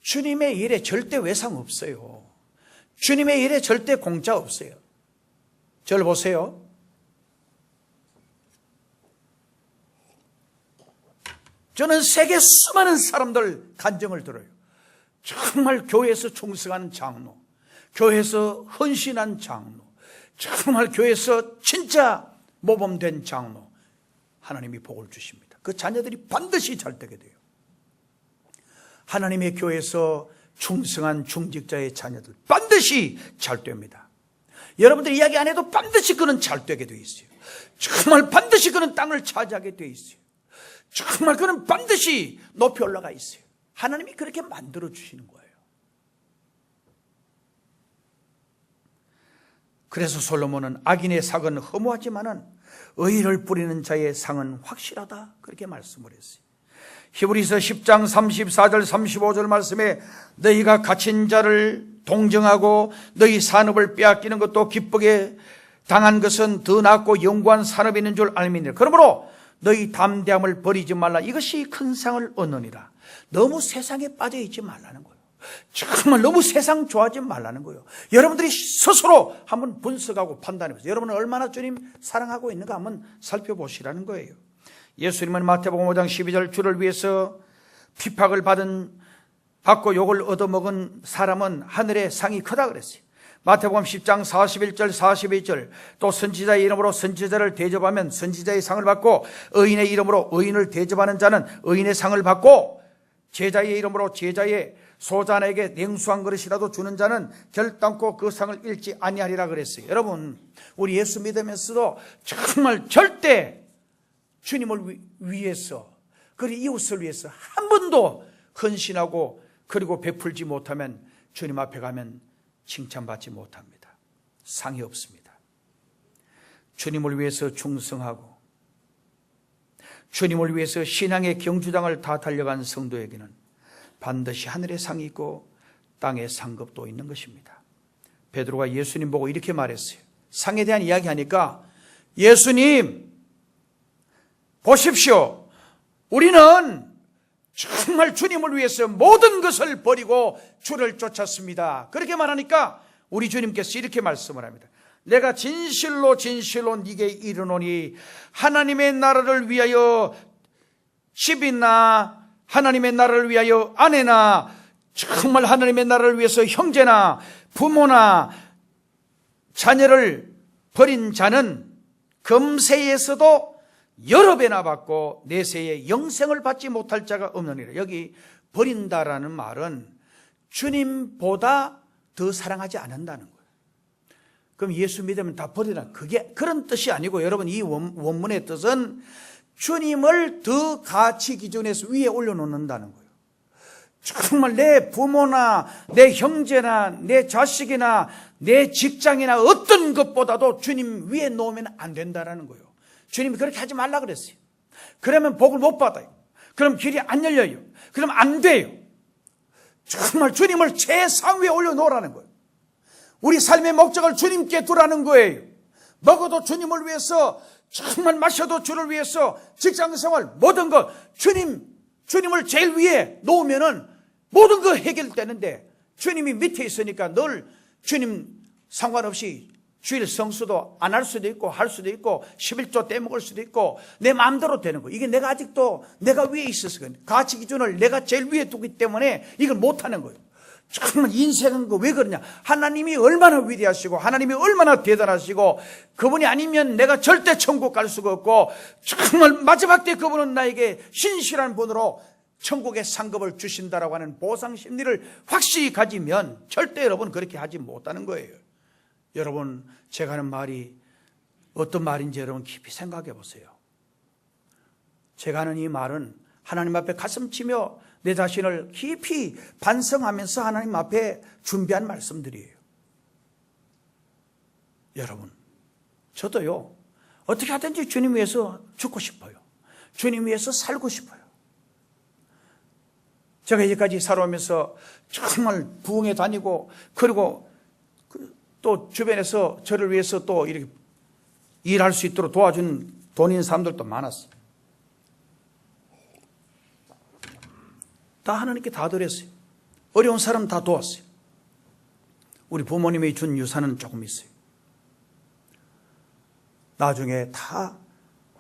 주님의 일에 절대 외상 없어요. 주님의 일에 절대 공짜 없어요. 저를 보세요. 저는 세계 수많은 사람들 간증을 들어요. 정말 교회에서 충성한 장로, 교회에서 헌신한 장로, 정말 교회에서 진짜 모범된 장로, 하나님이 복을 주십니다. 그 자녀들이 반드시 잘 되게 돼요. 하나님의 교회에서 충성한 중직자의 자녀들 반드시 잘 됩니다. 여러분들 이야기 안 해도 반드시 그는 잘 되게 돼 있어요. 정말 반드시 그는 땅을 차지하게 돼 있어요. 정말 그는 반드시 높이 올라가 있어요. 하나님이 그렇게 만들어 주시는 거예요. 그래서 솔로몬은 악인의 삭은 허무하지만은 의를 뿌리는 자의 상은 확실하다 그렇게 말씀을 했어요. 히브리서 10장 34절 35절 말씀에 너희가 갇힌 자를 동정하고 너희 산업을 빼앗기는 것도 기쁘게 당한 것은 더 낫고 영구한 산업이 있는 줄 알미니라. 그러므로 너희 담대함을 버리지 말라. 이것이 큰 상을 얻느니라. 너무 세상에 빠져 있지 말라는 거예요. 정말 너무 세상 좋아하지 말라는 거예요. 여러분들이 스스로 한번 분석하고 판단해보세요. 여러분은 얼마나 주님 사랑하고 있는가 한번 살펴보시라는 거예요. 예수님은 마태복음 5장 12절 주를 위해서 핍박을 받고 욕을 얻어먹은 사람은 하늘의 상이 크다 그랬어요. 마태복음 10장 41절 42절 또 선지자의 이름으로 선지자를 대접하면 선지자의 상을 받고 의인의 이름으로 의인을 대접하는 자는 의인의 상을 받고 제자의 이름으로 제자의 소자에게 냉수 한 그릇이라도 주는 자는 결단코 그 상을 잃지 아니하리라 그랬어요. 여러분, 우리 예수 믿으면서도 정말 절대 주님을 위해서, 그리고 이웃을 위해서 한 번도 헌신하고 그리고 베풀지 못하면 주님 앞에 가면 칭찬받지 못합니다. 상이 없습니다. 주님을 위해서 충성하고 주님을 위해서 신앙의 경주당을 다 달려간 성도에게는 반드시 하늘의 상이 있고 땅의 상급도 있는 것입니다. 베드로가 예수님 보고 이렇게 말했어요. 상에 대한 이야기하니까, 예수님 보십시오, 우리는 정말 주님을 위해서 모든 것을 버리고 주를 쫓았습니다. 그렇게 말하니까 우리 주님께서 이렇게 말씀을 합니다. 내가 진실로 진실로 네게 이르노니 하나님의 나라를 위하여 집이나 하나님의 나라를 위하여 아내나 정말 하나님의 나라를 위해서 형제나 부모나 자녀를 버린 자는 금세에서도 여러 배나 받고 내세에 영생을 받지 못할 자가 없느니라. 여기 버린다라는 말은 주님보다 더 사랑하지 않는다는 거예요. 그럼 예수 믿으면 다 버리라, 그게 그런 뜻이 아니고, 여러분, 이 원문의 뜻은 주님을 더 가치 기준에서 위에 올려놓는다는 거예요. 정말 내 부모나 내 형제나 내 자식이나 내 직장이나 어떤 것보다도 주님 위에 놓으면 안 된다는 거예요. 주님이 그렇게 하지 말라 그랬어요. 그러면 복을 못 받아요. 그럼 길이 안 열려요. 그럼 안 돼요. 정말 주님을 최상위에 올려놓으라는 거예요. 우리 삶의 목적을 주님께 두라는 거예요. 먹어도 주님을 위해서, 정말 마셔도 주를 위해서, 직장생활 모든 것 주님을 제일 위에 놓으면은 모든 거 해결되는데, 주님이 밑에 있으니까 늘 주님 상관없이 주일 성수도 안 할 수도 있고 할 수도 있고 11조 떼먹을 수도 있고 내 마음대로 되는 거. 이게 내가 아직도 내가 위에 있어서 그래. 가치 기준을 내가 제일 위에 두기 때문에 이걸 못하는 거예요. 정말 인생은 왜 그러냐, 하나님이 얼마나 위대하시고 하나님이 얼마나 대단하시고 그분이 아니면 내가 절대 천국 갈 수가 없고, 정말 마지막 때 그분은 나에게 신실한 분으로 천국의 상급을 주신다라고 하는 보상 심리를 확실히 가지면 절대 여러분 그렇게 하지 못하는 거예요. 여러분, 제가 하는 말이 어떤 말인지 여러분 깊이 생각해 보세요. 제가 하는 이 말은 하나님 앞에 가슴 치며 내 자신을 깊이 반성하면서 하나님 앞에 준비한 말씀들이에요. 여러분, 저도요, 어떻게 하든지 주님 위해서 죽고 싶어요. 주님 위해서 살고 싶어요. 제가 이제까지 살아오면서 정말 부흥회 다니고, 그리고 또 주변에서 저를 위해서 또 이렇게 일할 수 있도록 도와준 돈 있는 사람들도 많았어요. 다 하나님께 다 드렸어요. 어려운 사람 다 도왔어요. 우리 부모님이 준 유산은 조금 있어요. 나중에 다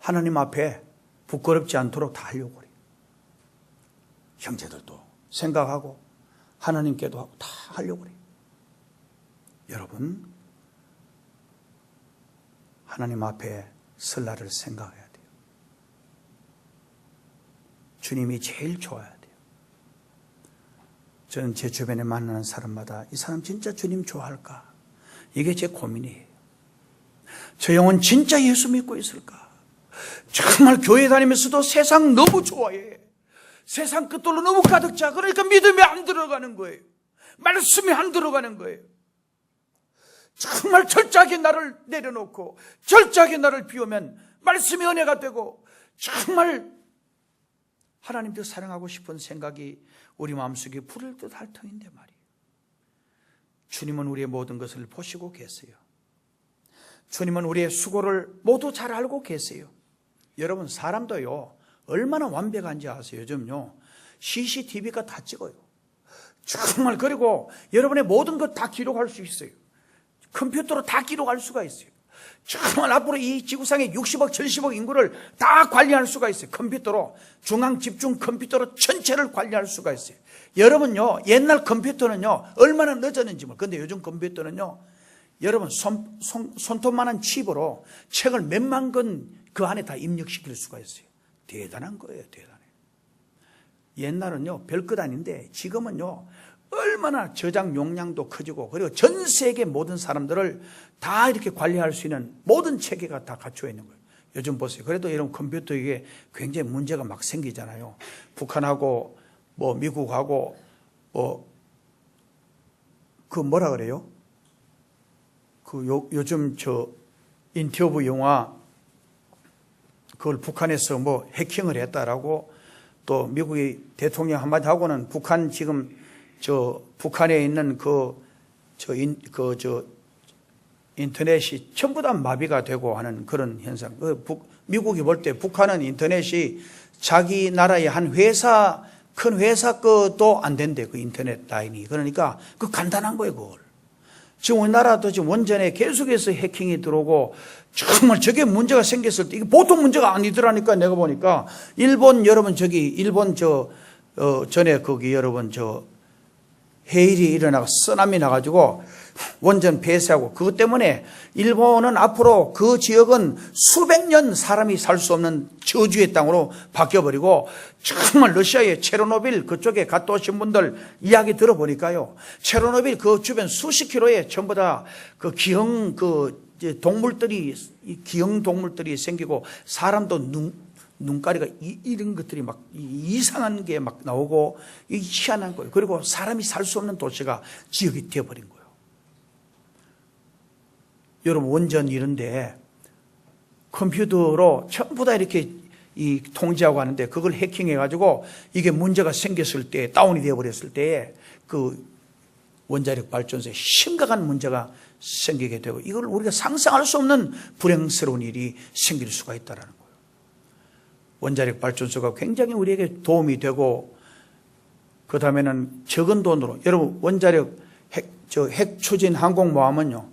하나님 앞에 부끄럽지 않도록 다 하려고 그래요. 형제들도 생각하고 하나님께도 하고 다 하려고 그래요. 여러분, 하나님 앞에 설 날을 생각해야 돼요. 주님이 제일 좋아야 돼요. 저는 제 주변에 만나는 사람마다 이 사람 진짜 주님 좋아할까? 이게 제 고민이에요. 저 영혼 진짜 예수 믿고 있을까? 정말 교회 다니면서도 세상 너무 좋아해. 세상 끝돌로 너무 가득 차. 그러니까 믿음이 안 들어가는 거예요. 말씀이 안 들어가는 거예요. 정말 철저하게 나를 내려놓고 철저하게 나를 비우면 말씀이 은혜가 되고, 정말 하나님도 사랑하고 싶은 생각이 우리 마음속에 불을 듯 할 터인데 말이에요. 주님은 우리의 모든 것을 보시고 계세요. 주님은 우리의 수고를 모두 잘 알고 계세요. 여러분, 사람도요 얼마나 완벽한지 아세요? 요즘요 CCTV가 다 찍어요. 정말. 그리고 여러분의 모든 것 다 기록할 수 있어요. 컴퓨터로 다 기록할 수가 있어요. 정말 앞으로 이 지구상의 60억, 70억 인구를 다 관리할 수가 있어요. 컴퓨터로, 중앙 집중 컴퓨터로 전체를 관리할 수가 있어요. 여러분요, 옛날 컴퓨터는요 얼마나 늦었는지 몰라요. 근데 요즘 컴퓨터는요, 여러분 손톱만한 칩으로 책을 몇만 권 그 안에 다 입력시킬 수가 있어요. 대단한 거예요. 대단해요. 옛날은요 별것 아닌데 지금은요 얼마나 저장 용량도 커지고, 그리고 전 세계 모든 사람들을 다 이렇게 관리할 수 있는 모든 체계가 다 갖추어 있는 거예요. 요즘 보세요. 그래도 이런 컴퓨터 이게 굉장히 문제가 막 생기잖아요. 북한하고 뭐 미국하고 그 뭐라 그래요? 요즘 인터뷰 영화 그걸 북한에서 뭐 해킹을 했다라고, 또 미국의 대통령 한마디 하고는 북한 지금 북한에 있는 인터넷이 전부 다 마비가 되고 하는 그런 현상. 미국이 볼 때 북한은 인터넷이 자기 나라의 한 회사, 큰 회사 것도 안 된대, 그 인터넷 라인이. 그러니까 그 간단한 거예요, 그걸. 지금 우리나라도 지금 원전에 계속해서 해킹이 들어오고, 정말 저게 문제가 생겼을 때, 이게 보통 문제가 아니더라니까, 내가 보니까. 일본, 여러분, 일본 전에 거기 여러분, 해일이 일어나고 쓰나미 나가지고 원전 폐쇄하고, 그것 때문에 일본은 앞으로 그 지역은 수백 년 사람이 살 수 없는 저주의 땅으로 바뀌어버리고, 정말 러시아의 체르노빌 그쪽에 갔다 오신 분들 이야기 들어보니까요, 체르노빌 그 주변 수십 킬로에 전부 다 그 기형 동물들이 생기고, 사람도 눈가리가 이런 것들이 막 이상한 게 막 나오고, 이 희한한 거예요. 그리고 사람이 살 수 없는 도시가 지역이 되어버린 거예요. 여러분, 원전 이런데 컴퓨터로 전부 다 이렇게 통제하고 하는데, 그걸 해킹해가지고 이게 문제가 생겼을 때, 다운이 되어버렸을 때 그 원자력 발전소에 심각한 문제가 생기게 되고, 이걸 우리가 상상할 수 없는 불행스러운 일이 생길 수가 있다는 거예요. 원자력 발전소가 굉장히 우리에게 도움이 되고, 그 다음에는 적은 돈으로, 여러분 원자력 핵 추진 항공모함은요,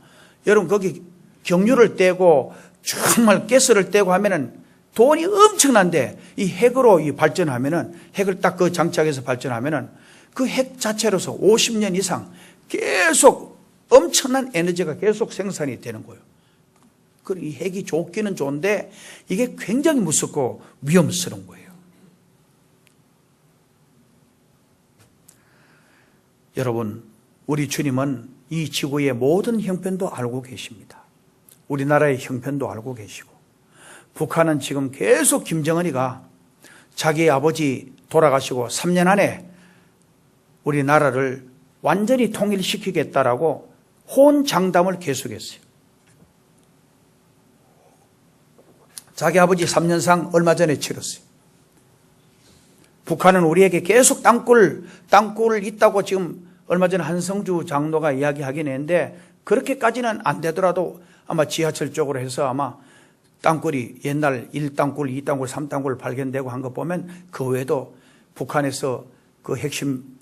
여러분 거기 경유를 떼고 정말 가스를 떼고 하면은 돈이 엄청난데, 이 핵으로 발전하면은, 핵을 딱 그 장착해서 발전하면은 그 핵 자체로서 50년 이상 계속 엄청난 에너지가 계속 생산이 되는 거예요. 이 핵이 좋기는 좋은데 이게 굉장히 무섭고 위험스러운 거예요. 여러분, 우리 주님은 이 지구의 모든 형편도 알고 계십니다. 우리나라의 형편도 알고 계시고, 북한은 지금 계속 김정은이가 자기 아버지 돌아가시고 3년 안에 우리나라를 완전히 통일시키겠다라고 호언장담을 계속했어요. 자기 아버지 3년상 얼마 전에 치렀어요. 북한은 우리에게 계속 땅굴 있다고 지금 얼마 전에 한성주 장로가 이야기하긴 했는데, 그렇게까지는 안 되더라도 아마 지하철 쪽으로 해서 아마 땅굴이 옛날 1땅굴, 2땅굴, 3땅굴 발견되고 한 거 보면, 그 외에도 북한에서 그 핵심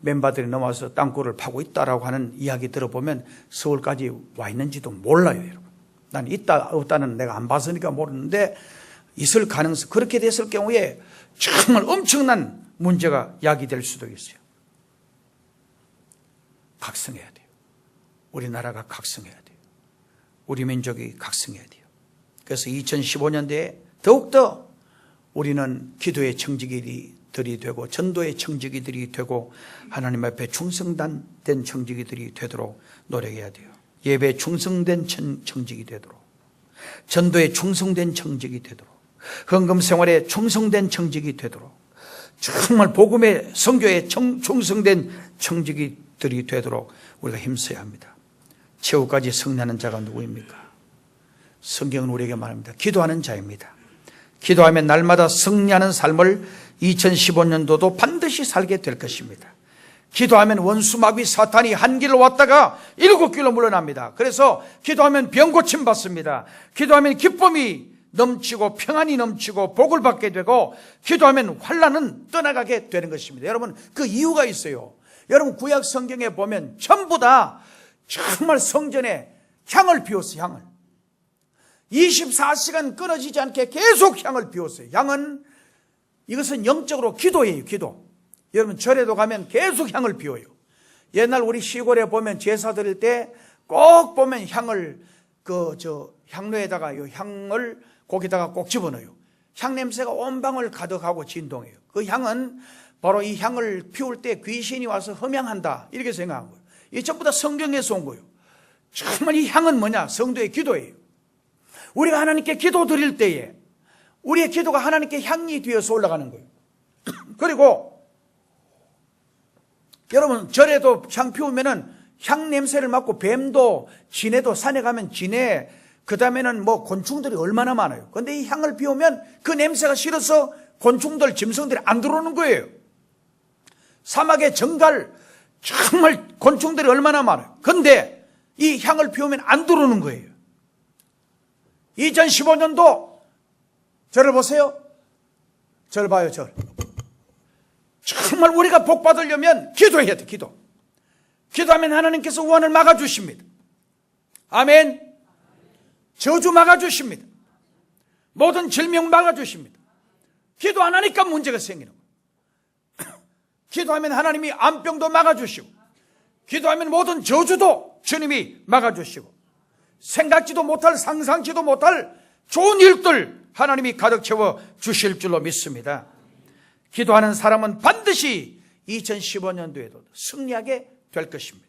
멤버들이 넘어와서 땅굴을 파고 있다라고 하는 이야기 들어보면 서울까지 와 있는지도 몰라요, 여러분. 난 있다 없다는 내가 안 봤으니까 모르는데, 있을 가능성, 그렇게 됐을 경우에 정말 엄청난 문제가 야기될 수도 있어요. 각성해야 돼요. 우리나라가 각성해야 돼요. 우리 민족이 각성해야 돼요. 그래서 2015년대에 더욱더 우리는 기도의 청지기들이 되고, 전도의 청지기들이 되고, 하나님 앞에 충성된 청지기들이 되도록 노력해야 돼요. 예배에 충성된 청직이 되도록, 전도에 충성된 청직이 되도록, 헌금 생활에 충성된 청직이 되도록, 정말 복음의 선교에 충성된 청지기들이 되도록 우리가 힘써야 합니다. 최후까지 승리하는 자가 누구입니까? 성경은 우리에게 말합니다. 기도하는 자입니다. 기도하면 날마다 승리하는 삶을 2015년도도 반드시 살게 될 것입니다. 기도하면 원수마귀 사탄이 한 길로 왔다가 7길로 물러납니다. 그래서 기도하면 병 고침 받습니다. 기도하면 기쁨이 넘치고 평안이 넘치고 복을 받게 되고, 기도하면 환난은 떠나가게 되는 것입니다. 여러분, 그 이유가 있어요. 여러분, 구약 성경에 보면 전부 다 정말 성전에 향을 피웠어요. 향을 24시간 끊어지지 않게 계속 향을 피웠어요. 향은, 이것은 영적으로 기도예요. 기도. 여러분, 절에도 가면 계속 향을 피워요. 옛날 우리 시골에 보면 제사 드릴 때 꼭 보면 향을 향로에다가 이 향을 거기다가 꼭 집어넣어요. 향 냄새가 온 방을 가득하고 진동해요. 그 향은 바로 이 향을 피울 때 귀신이 와서 험향한다 이렇게 생각한 거예요. 이 전부 다 성경에서 온 거예요. 정말 이 향은 뭐냐? 성도의 기도예요. 우리가 하나님께 기도 드릴 때에 우리의 기도가 하나님께 향이 되어서 올라가는 거예요. 그리고 여러분 절에도 향 피우면은 향 냄새를 맡고 뱀도 진해도 산에 가면 진해, 그 다음에는 뭐 곤충들이 얼마나 많아요. 그런데 이 향을 피우면 그 냄새가 싫어서 곤충들, 짐승들이 안 들어오는 거예요. 사막의 정갈, 정말 곤충들이 얼마나 많아요. 그런데 이 향을 피우면 안 들어오는 거예요. 2015년도 저를 보세요. 저를 봐요, 절. 정말 우리가 복 받으려면 기도해야 돼, 기도. 기도하면 하나님께서 원을 막아주십니다. 아멘. 저주 막아주십니다. 모든 질병 막아주십니다. 기도 안 하니까 문제가 생기는 거예요. 기도하면 하나님이 암병도 막아주시고, 기도하면 모든 저주도 주님이 막아주시고, 생각지도 못할, 상상지도 못할 좋은 일들 하나님이 가득 채워 주실 줄로 믿습니다. 기도하는 사람은 반드시 2015년도에도 승리하게 될 것입니다.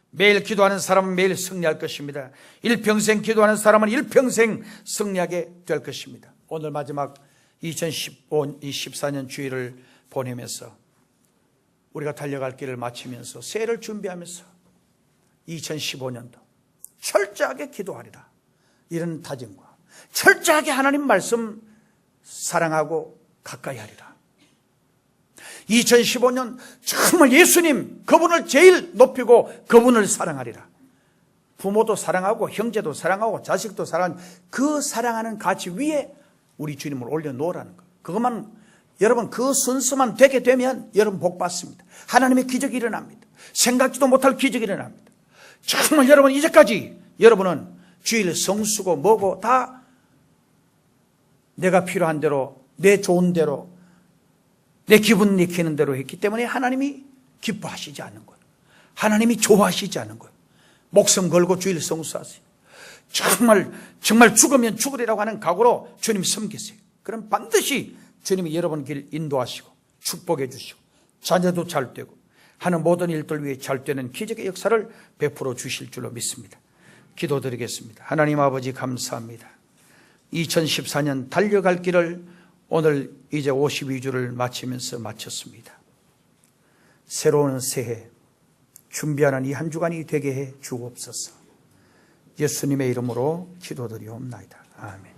매일 기도하는 사람은 매일 승리할 것입니다. 일평생 기도하는 사람은 일평생 승리하게 될 것입니다. 오늘 마지막 2014년 주일을 보내면서 우리가 달려갈 길을 마치면서 새해를 준비하면서 2015년도 철저하게 기도하리라, 이런 다짐과 철저하게 하나님 말씀 사랑하고 가까이 하리라. 2015년 정말 예수님 그분을 제일 높이고 그분을 사랑하리라. 부모도 사랑하고 형제도 사랑하고 자식도 사랑하는 그 사랑하는 가치 위에 우리 주님을 올려놓으라는 거. 그것만, 여러분 그 순서만 되게 되면 여러분 복 받습니다. 하나님의 기적이 일어납니다. 생각지도 못할 기적이 일어납니다. 정말 여러분 이제까지 여러분은 주일 성수고 뭐고 다 내가 필요한 대로, 내 좋은 대로, 내 기분 익히는 대로 했기 때문에 하나님이 기뻐하시지 않는 거예요. 하나님이 좋아하시지 않는 거예요. 목숨 걸고 주일 성수하세요. 정말 죽으면 죽으리라고 하는 각오로 주님 섬기세요. 그럼 반드시 주님이 여러분 길 인도하시고 축복해 주시고 자녀도 잘 되고 하는 모든 일들 위해 잘 되는 기적의 역사를 베풀어 주실 줄로 믿습니다. 기도드리겠습니다. 하나님 아버지 감사합니다. 2014년 달려갈 길을 오늘 이제 52주를 마치면서 마쳤습니다. 새로운 새해 준비하는 이 한 주간이 되게 해 주옵소서. 예수님의 이름으로 기도드리옵나이다. 아멘.